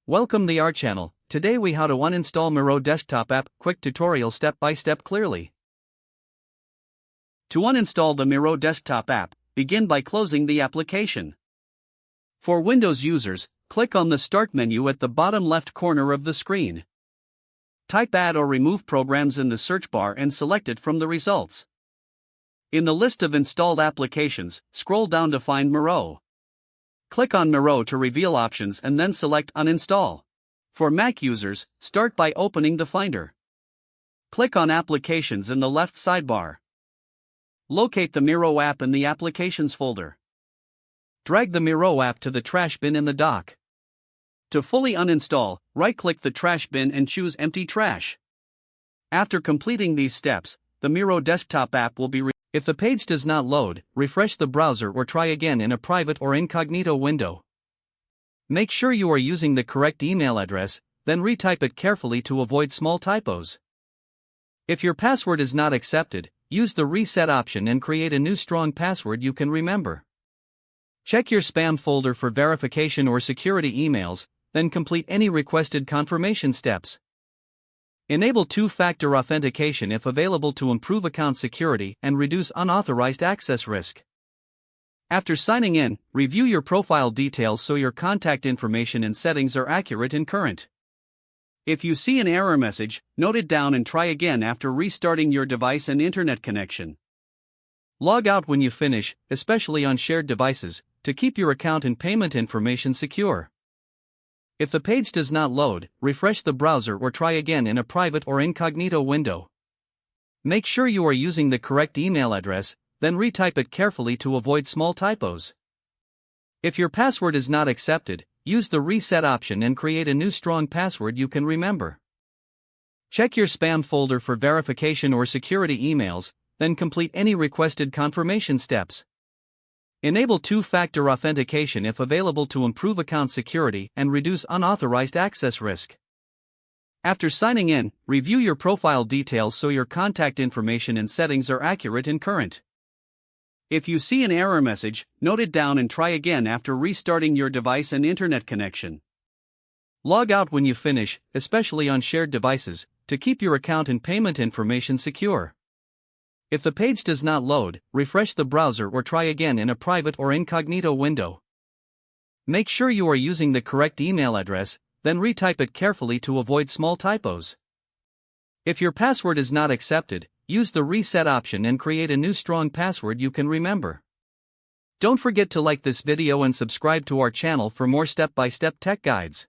Welcome the our channel. Today we how to uninstall Miro desktop app, quick tutorial step by step clearly. To uninstall the Miro desktop app, begin by closing the application. For Windows users, click on the Start menu at the bottom left corner of the screen. Type Add or Remove Programs in the search bar and select it from the results. In the list of installed applications, scroll down to find Miro. Click on Miro to reveal options and then select Uninstall. For Mac users, start by opening the Finder. Click on Applications in the left sidebar. Locate the Miro app in the Applications folder. Drag the Miro app to the trash bin in the dock. To fully uninstall, right-click the trash bin and choose Empty Trash. After completing these steps, the Miro desktop app will be If the page does not load, refresh the browser or try again in a private or incognito window. Make sure you are using the correct email address, then retype it carefully to avoid small typos. If your password is not accepted, use the reset option and create a new strong password you can remember. Check your spam folder for verification or security emails, then complete any requested confirmation steps. Enable two-factor authentication if available to improve account security and reduce unauthorized access risk. After signing in, review your profile details so your contact information and settings are accurate and current. If you see an error message, note it down and try again after restarting your device and internet connection. Log out when you finish, especially on shared devices, to keep your account and payment information secure. If the page does not load, refresh the browser or try again in a private or incognito window. Make sure you are using the correct email address, then retype it carefully to avoid small typos. If your password is not accepted, use the reset option and create a new strong password you can remember. Check your spam folder for verification or security emails, then complete any requested confirmation steps. Enable two-factor authentication if available to improve account security and reduce unauthorized access risk. After signing in, review your profile details so your contact information and settings are accurate and current. If you see an error message, note it down and try again after restarting your device and internet connection. Log out when you finish, especially on shared devices, to keep your account and payment information secure. If the page does not load, refresh the browser or try again in a private or incognito window. Make sure you are using the correct email address, then retype it carefully to avoid small typos. If your password is not accepted, use the reset option and create a new strong password you can remember. Don't forget to like this video and subscribe to our channel for more step-by-step tech guides.